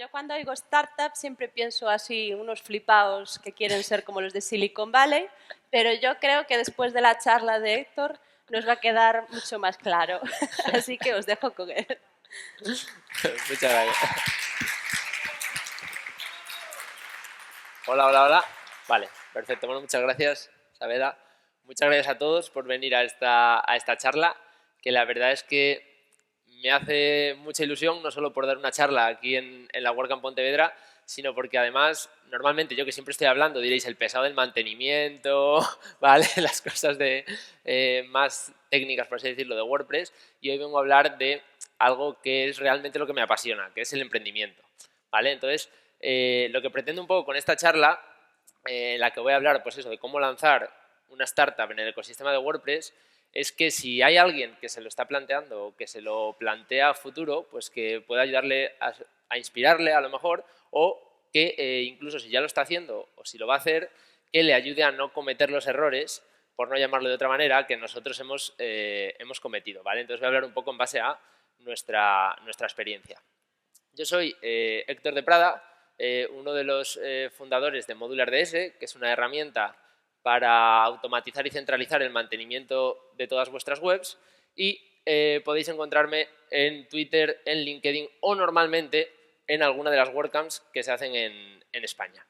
yo cuando oigo startup siempre pienso así, unos flipados que quieren ser como los de Silicon Valley, pero yo creo que después de la charla de Héctor nos va a quedar mucho más claro. Así que os dejo con él. Muchas gracias. Hola, hola, hola. Vale, perfecto. Bueno, muchas gracias, Saavedra. Muchas gracias a todos por venir a esta charla, que la verdad es que me hace mucha ilusión, no solo por dar una charla aquí en la WordCamp Pontevedra, sino porque además, normalmente yo que siempre estoy hablando, diréis el pesado del mantenimiento, ¿vale? Las cosas más técnicas, por así decirlo, de WordPress, y hoy vengo a hablar de algo que es realmente lo que me apasiona, que es el emprendimiento, ¿vale? Entonces, lo que pretendo un poco con esta charla, en la que voy a hablar, pues eso, de cómo lanzar una startup en el ecosistema de WordPress, es que si hay alguien que se lo está planteando o que se lo plantea a futuro, pues que pueda ayudarle a inspirarle a lo mejor, o que incluso si ya lo está haciendo o si lo va a hacer, que le ayude a no cometer los errores, por no llamarlo de otra manera, que nosotros hemos cometido, ¿vale? Entonces voy a hablar un poco en base a nuestra experiencia. Yo soy Héctor de Prada, uno de los fundadores de Modular DS, que es una herramienta para automatizar y centralizar el mantenimiento de todas vuestras webs, y podéis encontrarme en Twitter, en LinkedIn o normalmente en alguna de las WordCamps que se hacen en España.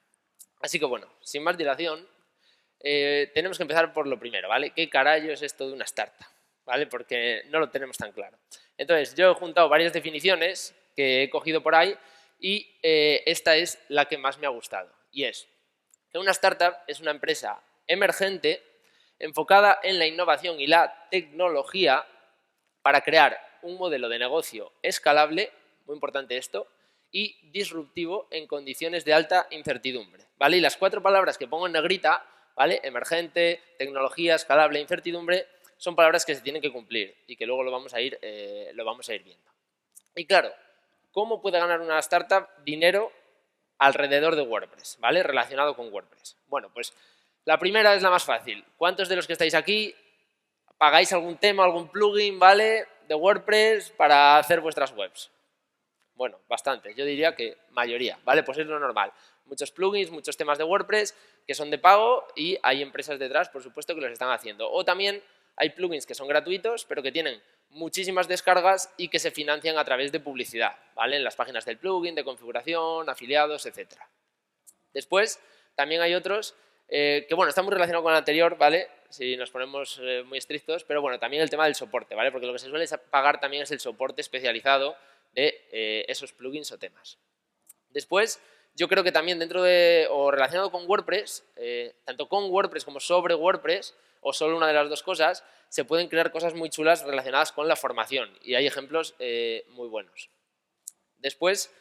Así que bueno, sin más dilación, tenemos que empezar por lo primero, ¿vale? ¿Qué carajo es esto de una startup? ¿Vale? Porque no lo tenemos tan claro. Entonces, yo he juntado varias definiciones que he cogido por ahí y esta es la que más me ha gustado. Y es que una startup es una empresa emergente enfocada en la innovación y la tecnología para crear un modelo de negocio escalable, muy importante esto, y disruptivo en condiciones de alta incertidumbre, ¿vale? Y las 4 palabras que pongo en negrita, ¿vale? Emergente, tecnología, escalable, incertidumbre, son palabras que se tienen que cumplir y que luego lo vamos a ir viendo. Y claro, ¿cómo puede ganar una startup dinero alrededor de WordPress, ¿vale? Relacionado con WordPress. Bueno, pues la primera es la más fácil. ¿Cuántos de los que estáis aquí pagáis algún tema, algún plugin, ¿vale? De WordPress para hacer vuestras webs? Bueno, bastantes. Yo diría que mayoría, ¿vale? Pues es lo normal. Muchos plugins, muchos temas de WordPress que son de pago y hay empresas detrás, por supuesto, que los están haciendo. O también hay plugins que son gratuitos, pero que tienen muchísimas descargas y que se financian a través de publicidad, ¿vale? En las páginas del plugin, de configuración, afiliados, etc. Después, también hay otros que, bueno, está muy relacionado con el anterior, ¿vale? Si nos ponemos muy estrictos, pero bueno, también el tema del soporte, ¿vale? Porque lo que se suele pagar también es el soporte especializado de esos plugins o temas. Después, yo creo que también dentro de, o relacionado con WordPress, tanto con WordPress como sobre WordPress, o solo una de las dos cosas, se pueden crear cosas muy chulas relacionadas con la formación, y hay ejemplos muy buenos. Después,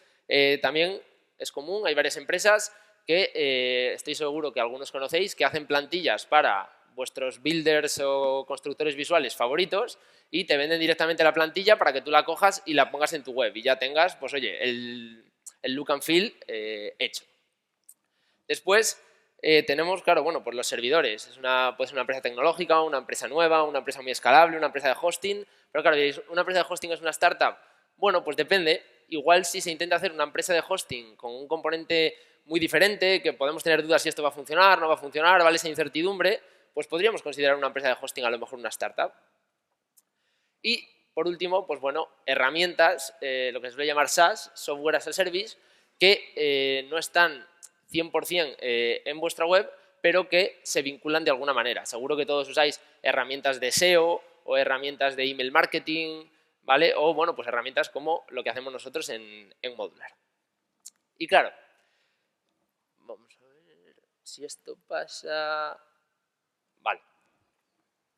también es común, hay varias empresas que estoy seguro que algunos conocéis, que hacen plantillas para vuestros builders o constructores visuales favoritos y te venden directamente la plantilla para que tú la cojas y la pongas en tu web y ya tengas, pues oye, el look and feel hecho. Después tenemos, claro, bueno, pues los servidores. Puede ser una empresa tecnológica, una empresa nueva, una empresa muy escalable, una empresa de hosting. Pero claro, diréis, ¿una empresa de hosting es una startup? Bueno, pues depende. Igual si se intenta hacer una empresa de hosting con un componente muy diferente, que podemos tener dudas si esto va a funcionar, no va a funcionar, vale esa incertidumbre, pues podríamos considerar una empresa de hosting a lo mejor una startup. Y por último, pues bueno, herramientas, lo que se suele llamar SaaS, Software as a Service, que no están 100% en vuestra web, pero que se vinculan de alguna manera. Seguro que todos usáis herramientas de SEO o herramientas de email marketing, ¿vale? O, bueno, pues herramientas como lo que hacemos nosotros en Modular. Y claro, vamos a ver si esto pasa. Vale.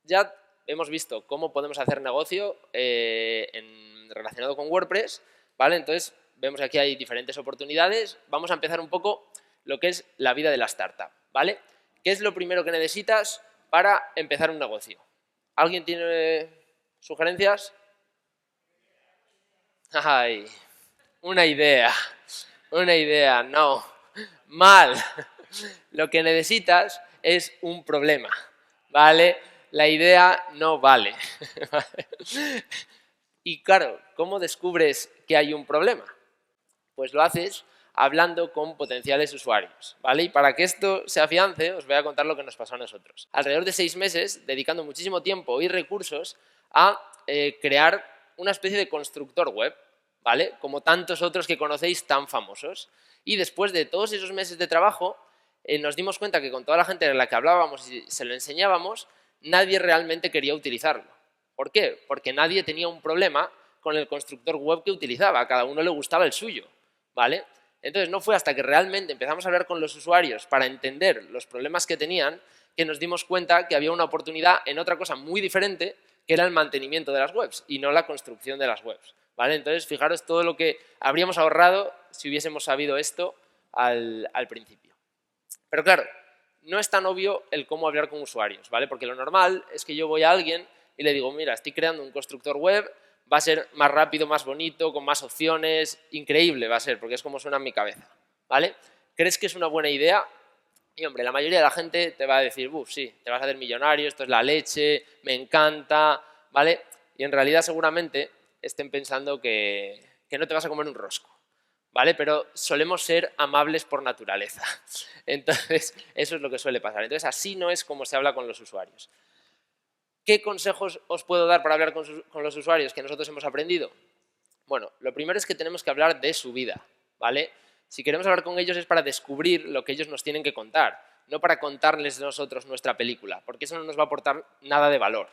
Ya hemos visto cómo podemos hacer negocio relacionado con WordPress, ¿vale? Entonces, vemos que aquí hay diferentes oportunidades. Vamos a empezar un poco lo que es la vida de la startup, ¿vale? ¿Qué es lo primero que necesitas para empezar un negocio? ¿Alguien tiene sugerencias? Ay, una idea, no, mal. Lo que necesitas es un problema, ¿vale? La idea no vale. Y claro, ¿cómo descubres que hay un problema? Pues lo haces hablando con potenciales usuarios, ¿vale? Y para que esto se afiance, os voy a contar lo que nos pasó a nosotros. Alrededor de 6 meses, dedicando muchísimo tiempo y recursos a crear una especie de constructor web, ¿vale? Como tantos otros que conocéis tan famosos. Y después de todos esos meses de trabajo, nos dimos cuenta que con toda la gente en la que hablábamos y se lo enseñábamos, nadie realmente quería utilizarlo. ¿Por qué? Porque nadie tenía un problema con el constructor web que utilizaba, a cada uno le gustaba el suyo, ¿vale? Entonces no fue hasta que realmente empezamos a hablar con los usuarios para entender los problemas que tenían que nos dimos cuenta que había una oportunidad en otra cosa muy diferente, que era el mantenimiento de las webs y no la construcción de las webs, ¿vale? Entonces fijaros todo lo que habríamos ahorrado si hubiésemos sabido esto al principio. Pero claro, no es tan obvio el cómo hablar con usuarios, ¿vale? Porque lo normal es que yo voy a alguien y le digo, mira, estoy creando un constructor web, va a ser más rápido, más bonito, con más opciones, increíble va a ser, porque es como suena en mi cabeza, ¿vale? ¿Crees que es una buena idea? Y hombre, la mayoría de la gente te va a decir, sí, te vas a hacer millonario, esto es la leche, me encanta, ¿vale? Y en realidad seguramente estén pensando que no te vas a comer un rosco, ¿vale? Pero solemos ser amables por naturaleza. Entonces, eso es lo que suele pasar. Entonces, así no es como se habla con los usuarios. ¿Qué consejos os puedo dar para hablar con los usuarios que nosotros hemos aprendido? Bueno, lo primero es que tenemos que hablar de su vida, ¿vale? Si queremos hablar con ellos es para descubrir lo que ellos nos tienen que contar, no para contarles nosotros nuestra película, porque eso no nos va a aportar nada de valor.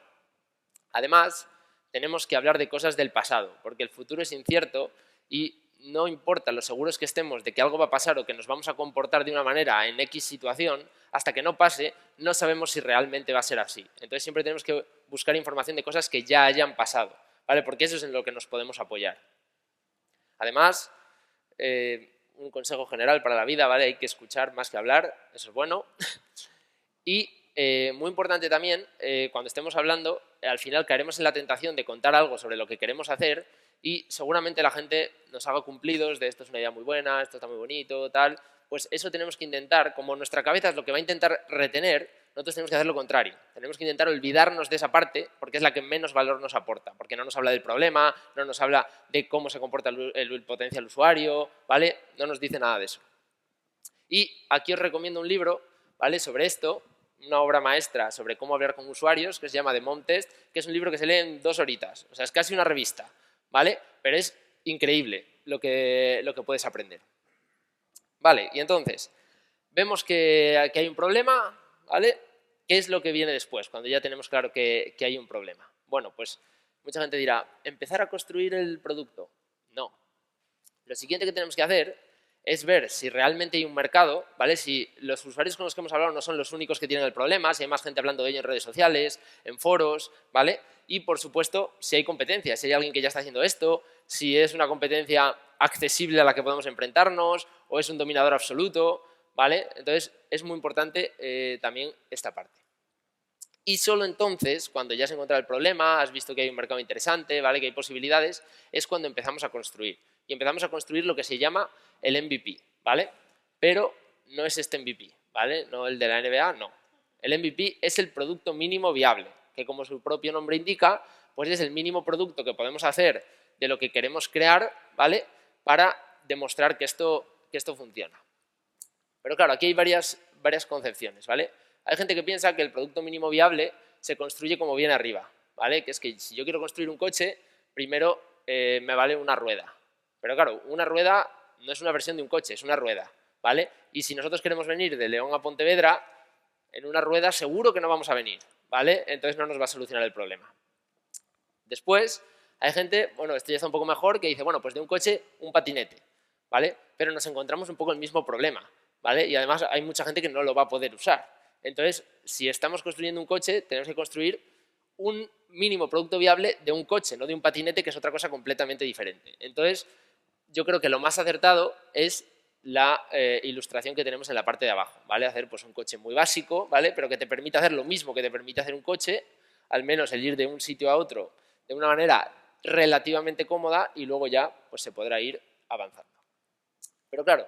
Además, tenemos que hablar de cosas del pasado, porque el futuro es incierto y no importa lo seguros que estemos de que algo va a pasar o que nos vamos a comportar de una manera en X situación, hasta que no pase, no sabemos si realmente va a ser así. Entonces siempre tenemos que buscar información de cosas que ya hayan pasado, ¿vale? Porque eso es en lo que nos podemos apoyar. Además, un consejo general para la vida, ¿vale? Hay que escuchar más que hablar, eso es bueno. Y muy importante también, cuando estemos hablando, al final caeremos en la tentación de contar algo sobre lo que queremos hacer y seguramente la gente nos haga cumplidos de esto es una idea muy buena, esto está muy bonito, tal. Pues eso tenemos que intentar, como nuestra cabeza es lo que va a intentar retener, nosotros tenemos que hacer lo contrario. Tenemos que intentar olvidarnos de esa parte porque es la que menos valor nos aporta, porque no nos habla del problema, no nos habla de cómo se comporta el potencial usuario, ¿vale? No nos dice nada de eso. Y aquí os recomiendo un libro, ¿vale? Sobre esto, una obra maestra sobre cómo hablar con usuarios, que se llama The Mom Test, que es un libro que se lee en 2 horitas, o sea, es casi una revista, ¿vale? Pero es increíble lo que puedes aprender. Vale, y entonces, vemos que hay un problema, ¿vale? ¿Qué es lo que viene después, cuando ya tenemos claro que hay un problema? Bueno, pues mucha gente dirá, ¿empezar a construir el producto? No. Lo siguiente que tenemos que hacer es ver si realmente hay un mercado, ¿vale? Si los usuarios con los que hemos hablado no son los únicos que tienen el problema, si hay más gente hablando de ello en redes sociales, en foros, ¿vale? Y, por supuesto, si hay competencia, si hay alguien que ya está haciendo esto, si es una competencia accesible a la que podemos enfrentarnos o es un dominador absoluto, ¿vale? Entonces, es muy importante también esta parte. Y solo entonces, cuando ya has encontrado el problema, has visto que hay un mercado interesante, ¿vale? Que hay posibilidades, es cuando empezamos a construir. Y empezamos a construir lo que se llama el MVP, ¿vale? Pero no es este MVP, ¿vale? No el de la NBA, no. El MVP es el producto mínimo viable, que como su propio nombre indica, pues es el mínimo producto que podemos hacer de lo que queremos crear, ¿vale? Para demostrar que esto funciona. Pero claro, aquí hay varias concepciones, ¿vale? Hay gente que piensa que el producto mínimo viable se construye como viene arriba, ¿vale? Que es que si yo quiero construir un coche, primero me vale una rueda. Pero claro, una rueda no es una versión de un coche, es una rueda, ¿vale? Y si nosotros queremos venir de León a Pontevedra, en una rueda seguro que no vamos a venir, ¿vale? Entonces no nos va a solucionar el problema. Después, hay gente, bueno, esto ya está un poco mejor, que dice, bueno, pues de un coche, un patinete, ¿vale? Pero nos encontramos un poco el mismo problema, ¿vale? Y además hay mucha gente que no lo va a poder usar. Entonces, si estamos construyendo un coche, tenemos que construir un mínimo producto viable de un coche, no de un patinete, que es otra cosa completamente diferente. Entonces, yo creo que lo más acertado es la ilustración que tenemos en la parte de abajo, ¿vale? Hacer pues un coche muy básico, ¿vale? Pero que te permita hacer lo mismo que te permite hacer un coche, al menos el ir de un sitio a otro de una manera relativamente cómoda y luego ya pues se podrá ir avanzando. Pero claro,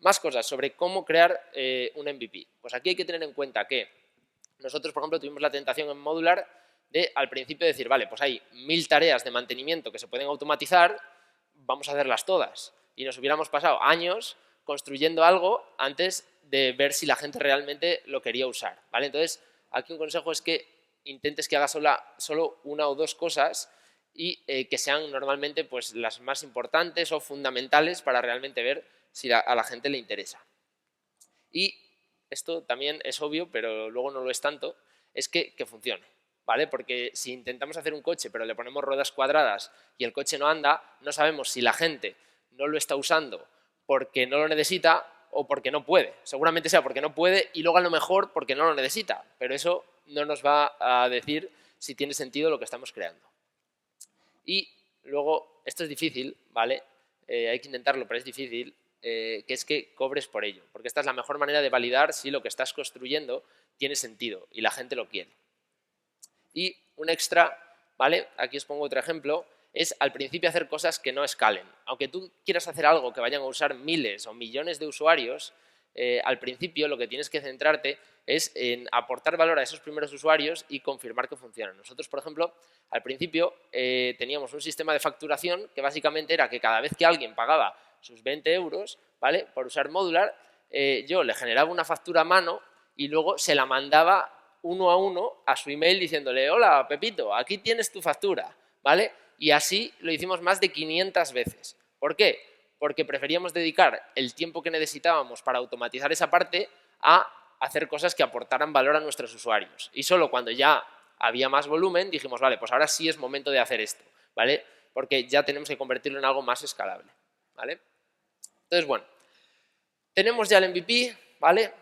más cosas sobre cómo crear un MVP. Pues aquí hay que tener en cuenta que nosotros, por ejemplo, tuvimos la tentación en Modular de al principio decir, vale, pues hay 1000 tareas de mantenimiento que se pueden automatizar, vamos a hacerlas todas. y nos hubiéramos pasado años construyendo algo antes de ver si la gente realmente lo quería usar, ¿vale? Entonces, aquí un consejo es que intentes que haga solo una o dos cosas y que sean normalmente pues, las más importantes o fundamentales para realmente ver si a la gente le interesa. Y esto también es obvio, pero luego no lo es tanto, es que funcione, ¿vale? Porque si intentamos hacer un coche pero le ponemos ruedas cuadradas y el coche no anda, no sabemos si la gente no lo está usando porque no lo necesita o porque no puede. Seguramente sea porque no puede y luego a lo mejor porque no lo necesita, pero eso no nos va a decir si tiene sentido lo que estamos creando. Y luego, esto es difícil, ¿vale? Hay que intentarlo, pero es difícil, que es que cobres por ello, porque esta es la mejor manera de validar si lo que estás construyendo tiene sentido y la gente lo quiere. Y un extra, ¿vale? Aquí os pongo otro ejemplo, es al principio hacer cosas que no escalen. Aunque tú quieras hacer algo que vayan a usar miles o millones de usuarios, al principio lo que tienes que centrarte es en aportar valor a esos primeros usuarios y confirmar que funcionan. Nosotros, por ejemplo, al principio teníamos un sistema de facturación que básicamente era que cada vez que alguien pagaba sus 20 euros, ¿vale? Por usar Modular, yo le generaba una factura a mano y luego se la mandaba uno a uno a su email diciéndole: hola, Pepito, aquí tienes tu factura, ¿vale? Y así lo hicimos más de 500 veces. ¿Por qué? Porque preferíamos dedicar el tiempo que necesitábamos para automatizar esa parte a hacer cosas que aportaran valor a nuestros usuarios. Y solo cuando ya había más volumen dijimos: vale, pues ahora sí es momento de hacer esto, ¿vale? Porque ya tenemos que convertirlo en algo más escalable, ¿vale? Entonces, bueno, tenemos ya el MVP, ¿vale?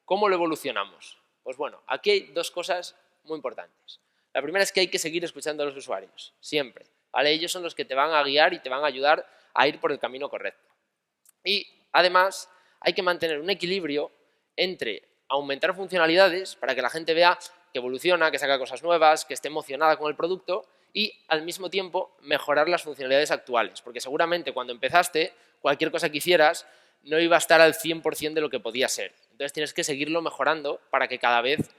¿Cómo lo evolucionamos? Pues bueno, aquí hay dos cosas muy importantes. La primera es que hay que seguir escuchando a los usuarios, siempre, ¿vale? Ellos son los que te van a guiar y te van a ayudar a ir por el camino correcto. Y además hay que mantener un equilibrio entre aumentar funcionalidades para que la gente vea que evoluciona, que saca cosas nuevas, que esté emocionada con el producto y al mismo tiempo mejorar las funcionalidades actuales, porque seguramente cuando empezaste cualquier cosa que hicieras no iba a estar al 100% de lo que podía ser. Entonces tienes que seguirlo mejorando para que cada vez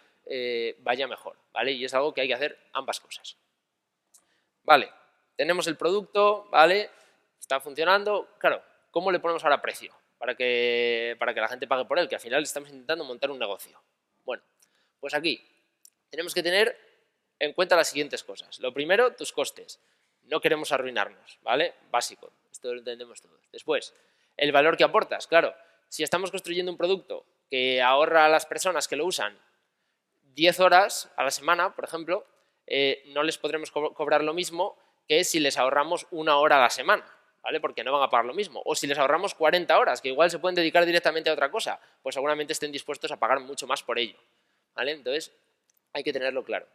vaya mejor, ¿vale? Y es algo que hay que hacer ambas cosas. Vale, tenemos el producto, ¿vale? Está funcionando. Claro, ¿cómo le ponemos ahora precio para que la gente pague por él? Que al final estamos intentando montar un negocio. Bueno, pues aquí tenemos que tener en cuenta las siguientes cosas. Lo primero, tus costes. No queremos arruinarnos, ¿vale? Básico, esto lo entendemos todos. Después, el valor que aportas. Claro, si estamos construyendo un producto que ahorra a las personas que lo usan 10 horas a la semana, por ejemplo, no les podremos cobrar lo mismo que si les ahorramos 1 hora a la semana, ¿vale? Porque no van a pagar lo mismo. O si les ahorramos 40 horas, que igual se pueden dedicar directamente a otra cosa, pues seguramente estén dispuestos a pagar mucho más por ello, ¿vale? Entonces, hay que tenerlo claro.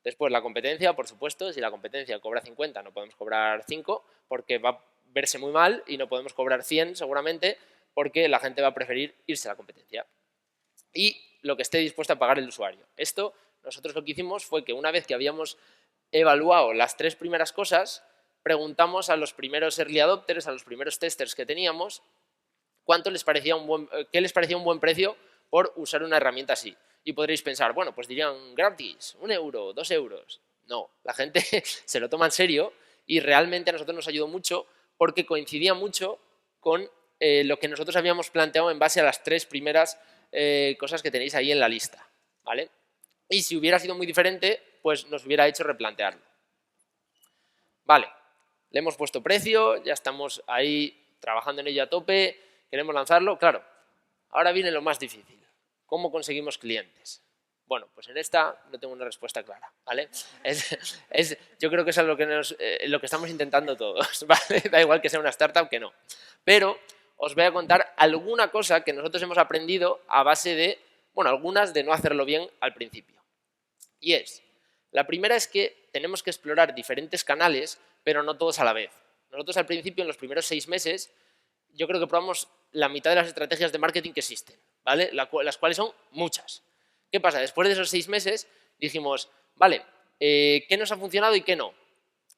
Después, la competencia, por supuesto, si la competencia cobra 50, no podemos cobrar 5, porque va a verse muy mal, y no podemos cobrar 100, seguramente, porque la gente va a preferir irse a la competencia. Y lo que esté dispuesto a pagar el usuario. Esto, nosotros lo que hicimos fue que una vez que habíamos evaluado las 3 primeras cosas, preguntamos a los primeros early adopters, a los primeros testers que teníamos, qué les parecía un buen precio por usar una herramienta así. Y podréis pensar, bueno, pues dirían gratis, 1 euro, 2 euros. No, la gente se lo toma en serio y realmente a nosotros nos ayudó mucho porque coincidía mucho con lo que nosotros habíamos planteado en base a las 3 primeras cosas que tenéis ahí en la lista, ¿vale? Y si hubiera sido muy diferente, pues nos hubiera hecho replantearlo. Vale, le hemos puesto precio, ya estamos ahí trabajando en ello a tope, queremos lanzarlo. Claro, ahora viene lo más difícil. ¿Cómo conseguimos clientes? Bueno, pues en esta no tengo una respuesta clara, ¿vale? Yo creo que es lo que estamos intentando todos, ¿vale? Da igual que sea una startup que no. Pero os voy a contar alguna cosa que nosotros hemos aprendido a base de, bueno, algunas de no hacerlo bien al principio. Y la primera es que tenemos que explorar diferentes canales, pero no todos a la vez. Nosotros al principio, en los primeros 6 meses, yo creo que probamos la mitad de las estrategias de marketing que existen, ¿vale? Las cuales son muchas. ¿Qué pasa? Después de esos 6 meses dijimos, vale, ¿qué nos ha funcionado y qué no?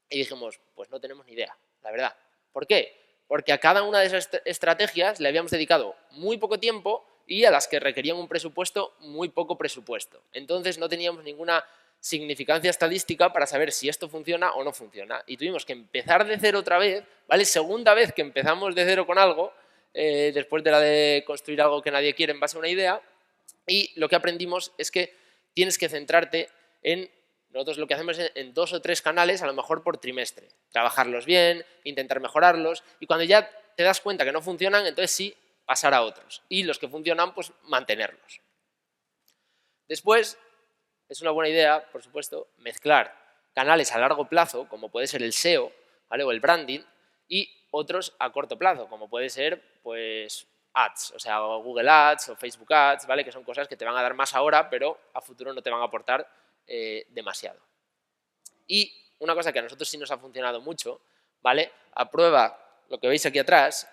Y dijimos, pues no tenemos ni idea, la verdad. ¿Por qué? Porque a cada una de esas estrategias le habíamos dedicado muy poco tiempo y a las que requerían un presupuesto, muy poco presupuesto. Entonces no teníamos ninguna significancia estadística para saber si esto funciona o no funciona. Y tuvimos que empezar de cero otra vez, ¿vale? Segunda vez que empezamos de cero con algo, después de la de construir algo que nadie quiere en base a una idea, y lo que aprendimos es que tienes que centrarte en, nosotros lo que hacemos es en 2 o 3 canales, a lo mejor por trimestre, trabajarlos bien, intentar mejorarlos, y cuando ya te das cuenta que no funcionan, entonces sí, pasar a otros, y los que funcionan, pues mantenerlos. Después, es una buena idea, por supuesto, mezclar canales a largo plazo, como puede ser el SEO, ¿vale? O el branding, y otros a corto plazo, como puede ser pues, ads, o sea, Google Ads o Facebook Ads, ¿vale? Que son cosas que te van a dar más ahora, pero a futuro no te van a aportar demasiado. Y una cosa que a nosotros sí nos ha funcionado mucho, ¿vale? A prueba, lo que veis aquí atrás,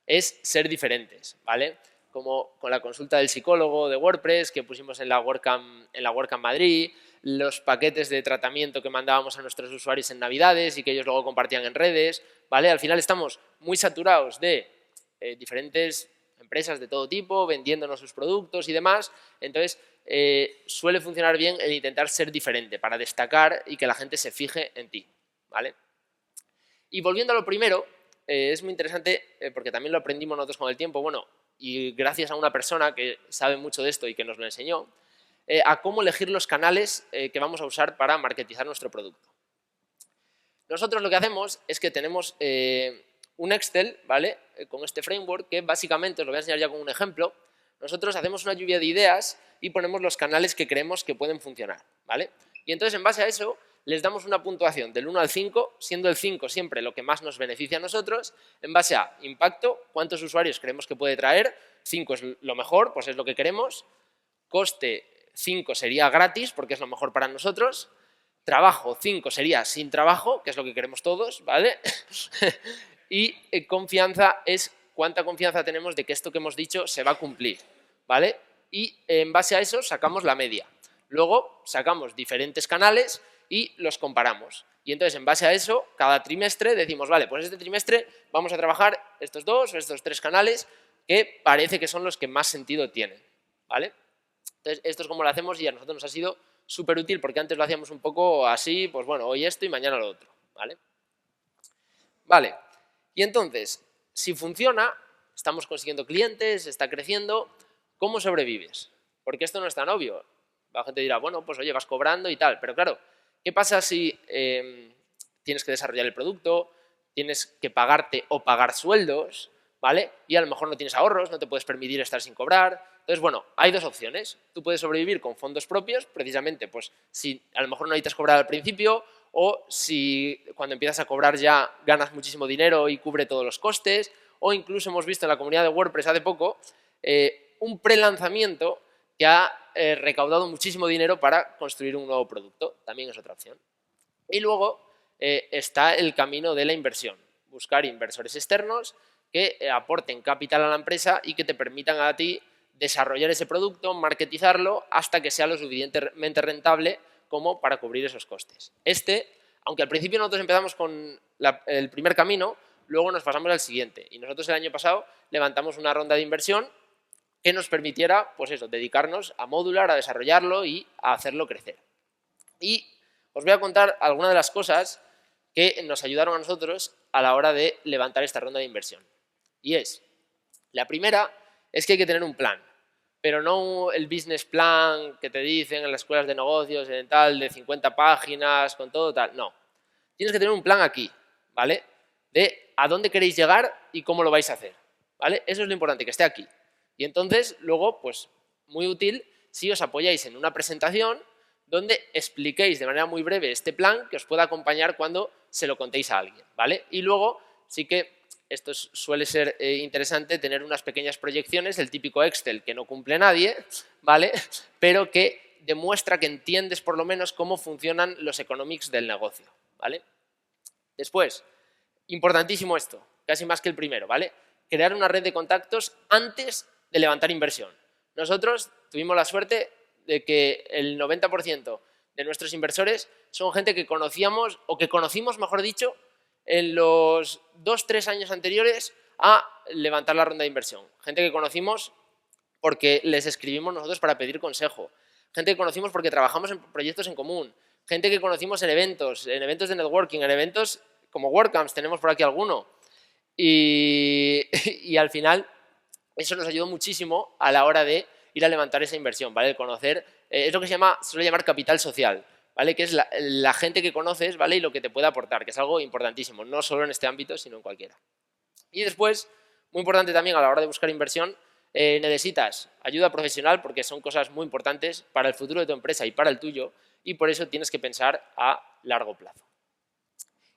es ser diferentes, ¿vale? Como con la consulta del psicólogo de WordPress que pusimos en la WordCamp Madrid, los paquetes de tratamiento que mandábamos a nuestros usuarios en Navidades y que ellos luego compartían en redes, ¿vale? Al final estamos muy saturados de diferentes empresas de todo tipo, vendiéndonos sus productos y demás, entonces suele funcionar bien el intentar ser diferente para destacar y que la gente se fije en ti, ¿vale? Y volviendo a lo primero, es muy interesante porque también lo aprendimos nosotros con el tiempo, bueno, y gracias a una persona que sabe mucho de esto y que nos lo enseñó, a cómo elegir los canales que vamos a usar para marketizar nuestro producto. Nosotros lo que hacemos es que tenemos un Excel, ¿vale? Con este framework que básicamente, os lo voy a enseñar ya con un ejemplo, nosotros hacemos una lluvia de ideas y ponemos los canales que creemos que pueden funcionar, ¿vale? Y entonces en base a eso les damos una puntuación del 1 al 5, siendo el 5 siempre lo que más nos beneficia a nosotros, en base a impacto, cuántos usuarios creemos que puede traer, 5 es lo mejor, pues es lo que queremos, coste 5 sería gratis porque es lo mejor para nosotros, trabajo 5 sería sin trabajo, que es lo que queremos todos, ¿vale? Y confianza es cuánta confianza tenemos de que esto que hemos dicho se va a cumplir, ¿vale? Y en base a eso sacamos la media. Luego sacamos diferentes canales y los comparamos. Y entonces, en base a eso, cada trimestre decimos, vale, pues este trimestre vamos a trabajar estos 2 o estos 3 canales que parece que son los que más sentido tienen, ¿vale? Entonces, esto es como lo hacemos y a nosotros nos ha sido súper útil porque antes lo hacíamos un poco así, pues bueno, hoy esto y mañana lo otro, ¿vale? Vale, y entonces, si funciona, estamos consiguiendo clientes, está creciendo, ¿cómo sobrevives? Porque esto no es tan obvio. La gente dirá, bueno, pues oye, vas cobrando y tal, pero claro, ¿qué pasa si tienes que desarrollar el producto, tienes que pagarte o pagar sueldos, ¿vale? Y a lo mejor no tienes ahorros, no te puedes permitir estar sin cobrar. Entonces, bueno, hay dos opciones. Tú puedes sobrevivir con fondos propios, precisamente, pues si a lo mejor no necesitas cobrar al principio o si cuando empiezas a cobrar ya ganas muchísimo dinero y cubre todos los costes, o incluso hemos visto en la comunidad de WordPress hace poco un prelanzamiento que ha recaudado muchísimo dinero para construir un nuevo producto. También es otra opción. Y luego está el camino de la inversión. Buscar inversores externos que aporten capital a la empresa y que te permitan a ti desarrollar ese producto, marketizarlo, hasta que sea lo suficientemente rentable como para cubrir esos costes. Aunque al principio nosotros empezamos con el primer camino, luego nos pasamos al siguiente. Y nosotros el año pasado levantamos una ronda de inversión que nos permitiera, pues eso, dedicarnos a modular, a desarrollarlo y a hacerlo crecer. Y os voy a contar algunas de las cosas que nos ayudaron a nosotros a la hora de levantar esta ronda de inversión. Y la primera es que hay que tener un plan, pero no el business plan que te dicen en las escuelas de negocios, en tal, de 50 páginas, con todo tal, no. Tienes que tener un plan aquí, ¿vale? De a dónde queréis llegar y cómo lo vais a hacer, ¿vale? Eso es lo importante, que esté aquí. Y entonces, luego, pues, muy útil si os apoyáis en una presentación donde expliquéis de manera muy breve este plan que os pueda acompañar cuando se lo contéis a alguien, ¿vale? Y luego sí que esto suele ser interesante tener unas pequeñas proyecciones, el típico Excel que no cumple nadie, ¿vale? Pero que demuestra que entiendes por lo menos cómo funcionan los economics del negocio, ¿vale? Después, importantísimo esto, casi más que el primero, ¿vale? Crear una red de contactos antes de levantar inversión. Nosotros tuvimos la suerte de que el 90% de nuestros inversores son gente que conocíamos, o que conocimos, mejor dicho, en los 2-3 años anteriores a levantar la ronda de inversión. Gente que conocimos porque les escribimos nosotros para pedir consejo. gente que conocimos porque trabajamos en proyectos en común, gente que conocimos en eventos de networking, en eventos como WordCamps, tenemos por aquí alguno. Y al final eso nos ayudó muchísimo a la hora de ir a levantar esa inversión, ¿vale? El conocer, es lo que se suele llamar capital social, ¿vale? Que es la gente que conoces, ¿vale? Y lo que te puede aportar, que es algo importantísimo, no solo en este ámbito, sino en cualquiera. Y después, muy importante también a la hora de buscar inversión, necesitas ayuda profesional porque son cosas muy importantes para el futuro de tu empresa y para el tuyo, y por eso tienes que pensar a largo plazo.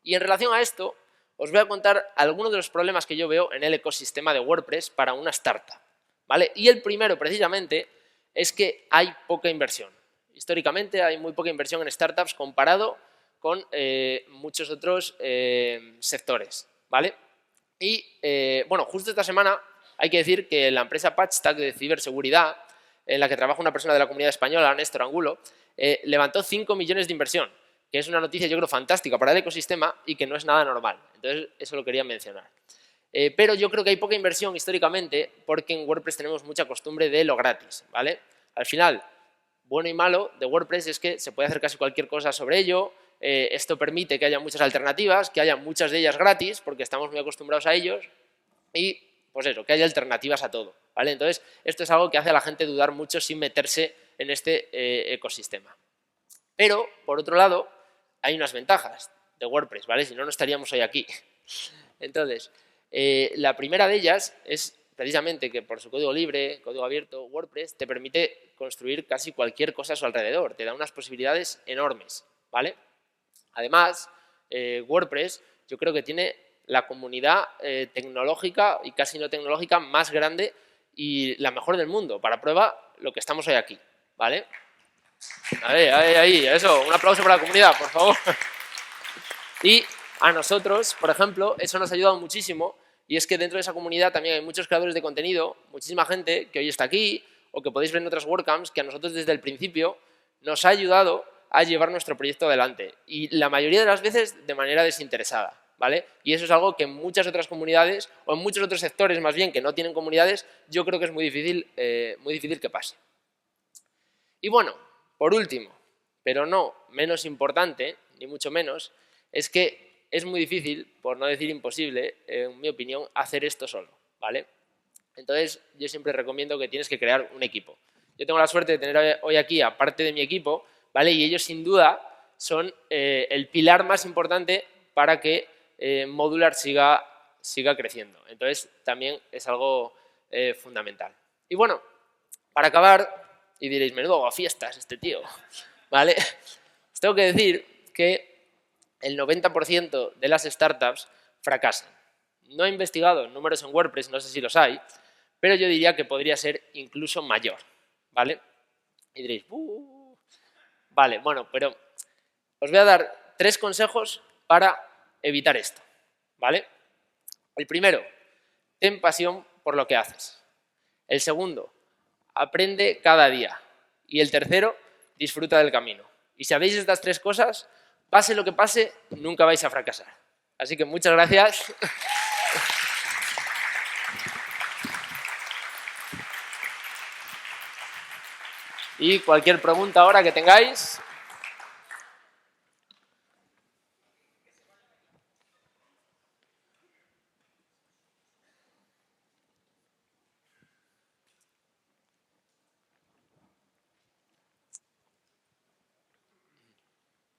Y en relación a esto, os voy a contar algunos de los problemas que yo veo en el ecosistema de WordPress para una startup, ¿vale? Y el primero, precisamente, es que hay poca inversión. Históricamente hay muy poca inversión en startups comparado con muchos otros sectores, ¿vale? Y, bueno, justo esta semana hay que decir que la empresa Patchstack de ciberseguridad, en la que trabaja una persona de la comunidad española, Néstor Angulo, levantó 5 millones de inversión, que es una noticia, yo creo, fantástica para el ecosistema y que no es nada normal. Entonces, eso lo quería mencionar. Pero yo creo que hay poca inversión históricamente porque en WordPress tenemos mucha costumbre de lo gratis, ¿vale? Al final, bueno y malo de WordPress es que se puede hacer casi cualquier cosa sobre ello. Esto permite que haya muchas alternativas, que haya muchas de ellas gratis, porque estamos muy acostumbrados a ellos, y pues eso, que haya alternativas a todo, ¿vale? Entonces, esto es algo que hace a la gente dudar mucho sin meterse en este ecosistema. Pero, por otro lado, hay unas ventajas de WordPress, ¿vale? Si no, no estaríamos hoy aquí. Entonces, la primera de ellas es precisamente que por su código libre, código abierto, WordPress te permite construir casi cualquier cosa a su alrededor, te da unas posibilidades enormes, ¿vale? Además, WordPress yo creo que tiene la comunidad tecnológica y casi no tecnológica más grande y la mejor del mundo. Para prueba, lo que estamos hoy aquí, ¿vale? Ahí, eso, un aplauso para la comunidad, por favor. Y a nosotros, por ejemplo, eso nos ha ayudado muchísimo y es que dentro de esa comunidad también hay muchos creadores de contenido, muchísima gente que hoy está aquí o que podéis ver en otras WordCamps que a nosotros desde el principio nos ha ayudado a llevar nuestro proyecto adelante y la mayoría de las veces de manera desinteresada, ¿vale? Y eso es algo que en muchas otras comunidades o en muchos otros sectores más bien que no tienen comunidades, yo creo que es muy difícil que pase. Y bueno, por último, pero no menos importante, ni mucho menos, es que es muy difícil, por no decir imposible, en mi opinión, hacer esto solo, ¿vale? Entonces, yo siempre recomiendo que tienes que crear un equipo. Yo tengo la suerte de tener hoy aquí a parte de mi equipo, ¿vale? Y ellos, sin duda, son el pilar más importante para que Modular siga creciendo. Entonces, también es algo fundamental. Y bueno, para acabar, y diréis, menudo a fiestas este tío, ¿vale? Os tengo que decir que el 90% de las startups fracasan. No he investigado números en WordPress, no sé si los hay, pero yo diría que podría ser incluso mayor, ¿vale? Y diréis, vale, bueno, pero os voy a dar 3 consejos para evitar esto, ¿vale? El primero, ten pasión por lo que haces. El segundo, aprende cada día. Y el tercero, disfruta del camino. Y si hacéis estas 3 cosas, pase lo que pase, nunca vais a fracasar. Así que muchas gracias. Y cualquier pregunta ahora que tengáis.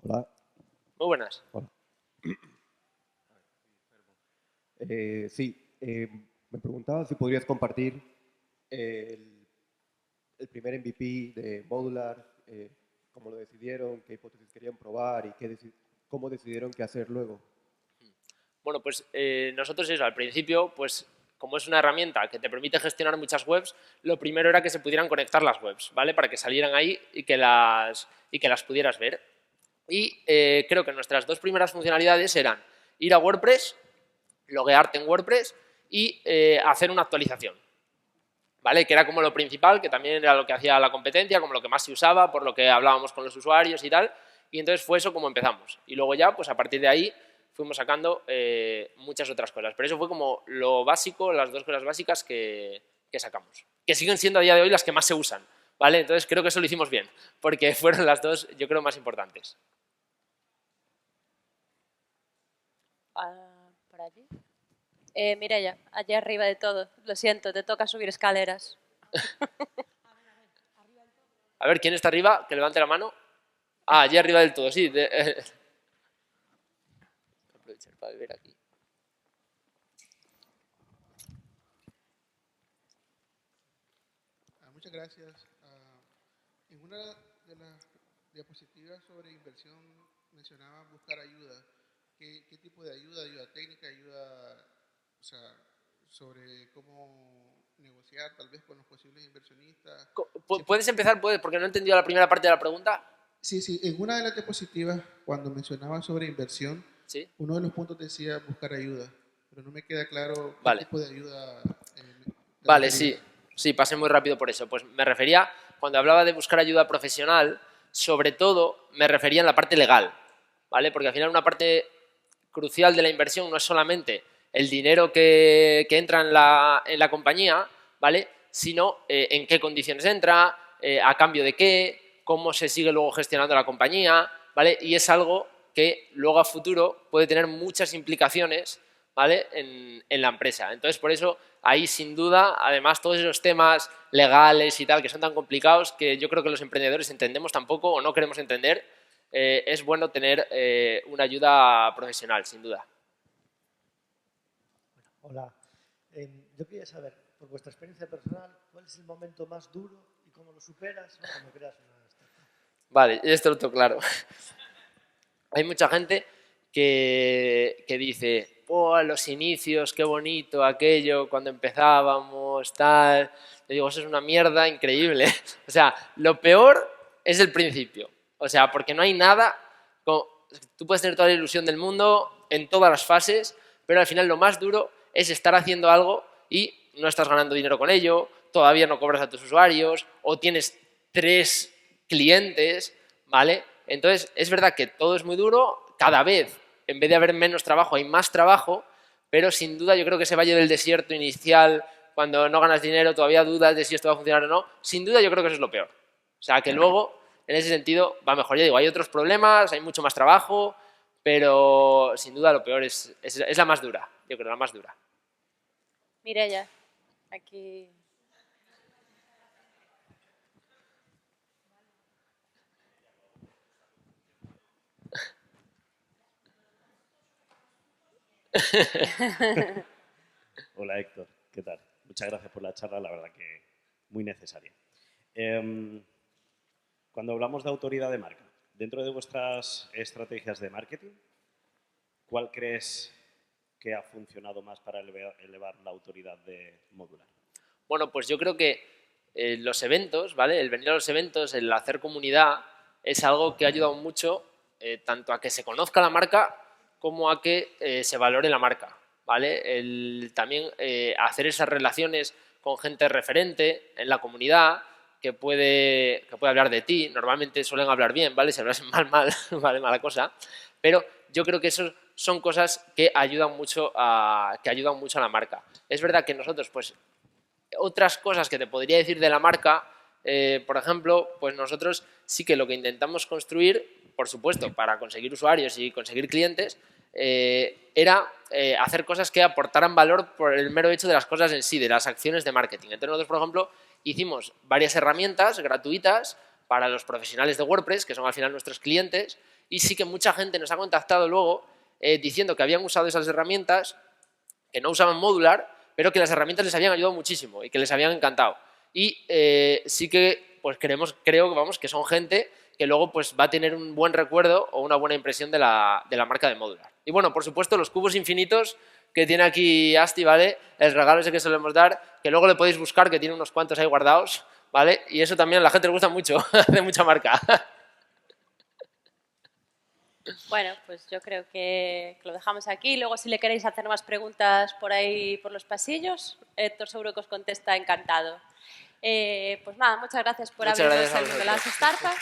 Hola. Muy buenas. Hola. Sí, me preguntaba si podrías compartir el primer MVP de Modular, cómo lo decidieron, qué hipótesis querían probar y cómo decidieron qué hacer luego. Bueno, pues nosotros eso, al principio, pues como es una herramienta que te permite gestionar muchas webs, lo primero era que se pudieran conectar las webs, ¿vale? Para que salieran ahí y que las pudieras ver. Y creo que nuestras 2 primeras funcionalidades eran ir a WordPress, loguearte en WordPress y hacer una actualización, ¿vale? Que era como lo principal, que también era lo que hacía la competencia, como lo que más se usaba, por lo que hablábamos con los usuarios y tal. Y entonces fue eso como empezamos. Y luego ya, pues a partir de ahí, fuimos sacando muchas otras cosas. Pero eso fue como lo básico, las 2 cosas básicas que sacamos. Que siguen siendo a día de hoy las que más se usan, ¿vale? Entonces creo que eso lo hicimos bien, porque fueron las dos, yo creo, más importantes. ¿Por allí? Mireia, allí arriba de todo. Lo siento, te toca subir escaleras. A ver, ¿quién está arriba? Que levante la mano. Ah, allí arriba del todo, sí. Aprovechar para beber aquí. Muchas gracias. En una de las diapositivas sobre inversión mencionaba buscar ayuda. ¿Qué tipo de ayuda? ¿Ayuda técnica? ¿Ayuda, o sea, sobre cómo negociar tal vez con los posibles inversionistas? ¿Puedes empezar? Porque no he entendido la primera parte de la pregunta. Sí, sí. En una de las diapositivas, cuando mencionaba sobre inversión, Sí. uno de los puntos decía buscar ayuda, pero no me queda claro qué Vale. tipo de ayuda. Vale, sí. Sí, pasé muy rápido por eso. Pues me refería, cuando hablaba de buscar ayuda profesional, sobre todo me refería en la parte legal, ¿vale? Porque al final una parte crucial de la inversión no es solamente el dinero que entra en la compañía, ¿vale? Sino en qué condiciones entra, a cambio de qué, cómo se sigue luego gestionando la compañía, ¿vale? Y es algo que luego a futuro puede tener muchas implicaciones, ¿vale? En la empresa. Entonces, por eso, ahí sin duda, además, todos esos temas legales y tal, que son tan complicados, que yo creo que los emprendedores entendemos tampoco o no queremos entender, es bueno tener una ayuda profesional, sin duda. Hola. Yo quería saber, por vuestra experiencia personal, ¿cuál es el momento más duro y cómo lo superas, ¿no? Cuando creas una startup? Vale, esto lo tengo claro. Hay mucha gente que dice, oh, los inicios, qué bonito aquello, cuando empezábamos, tal. Le digo, eso es una mierda increíble. O sea, lo peor es el principio. O sea, porque no hay nada. Tú puedes tener toda la ilusión del mundo en todas las fases, pero al final lo más duro es estar haciendo algo y no estás ganando dinero con ello, todavía no cobras a tus usuarios, o tienes 3 clientes, ¿vale? Entonces, es verdad que todo es muy duro, cada vez, en vez de haber menos trabajo, hay más trabajo, pero sin duda yo creo que ese valle del desierto inicial, cuando no ganas dinero, todavía dudas de si esto va a funcionar o no, sin duda yo creo que eso es lo peor. O sea, que luego, en ese sentido, va mejor. Ya digo, hay otros problemas, hay mucho más trabajo, pero sin duda lo peor es la más dura, yo creo, la más dura. Mireia, aquí. Hola Héctor, ¿qué tal? Muchas gracias por la charla, la verdad que muy necesaria. Cuando hablamos de autoridad de marca, dentro de vuestras estrategias de marketing, ¿cuál crees que ha funcionado más para elevar la autoridad de Modular? Bueno, pues yo creo que los eventos, ¿vale? El venir a los eventos, el hacer comunidad, es algo que ha ayudado mucho tanto a que se conozca la marca como a que se valore la marca, ¿vale? También hacer esas relaciones con gente referente en la comunidad que puede hablar de ti. Normalmente suelen hablar bien, ¿vale? Si hablas mal, vale, mala cosa. Pero yo creo que eso son cosas que ayudan mucho a la marca. Es verdad que nosotros, pues, otras cosas que te podría decir de la marca, por ejemplo, pues nosotros sí que lo que intentamos construir, por supuesto, para conseguir usuarios y conseguir clientes, era hacer cosas que aportaran valor por el mero hecho de las cosas en sí, de las acciones de marketing. Entonces nosotros, por ejemplo, hicimos varias herramientas gratuitas para los profesionales de WordPress, que son al final nuestros clientes, y sí que mucha gente nos ha contactado luego diciendo que habían usado esas herramientas, que no usaban Modular, pero que las herramientas les habían ayudado muchísimo y que les habían encantado. Y sí que pues creo que son gente que luego pues va a tener un buen recuerdo o una buena impresión de la marca de Modular. Y bueno, por supuesto, los cubos infinitos que tiene aquí Asti, ¿vale? El regalo ese que solemos dar, que luego le podéis buscar, que tiene unos cuantos ahí guardados, ¿vale? Y eso también a la gente le gusta mucho, hace mucha marca. Bueno, pues yo creo que lo dejamos aquí. Luego, si le queréis hacer más preguntas por ahí, por los pasillos, Héctor seguro que os contesta encantado. Pues nada, muchas gracias por Muchas abrirnos gracias a el mundo de las vosotros. startups.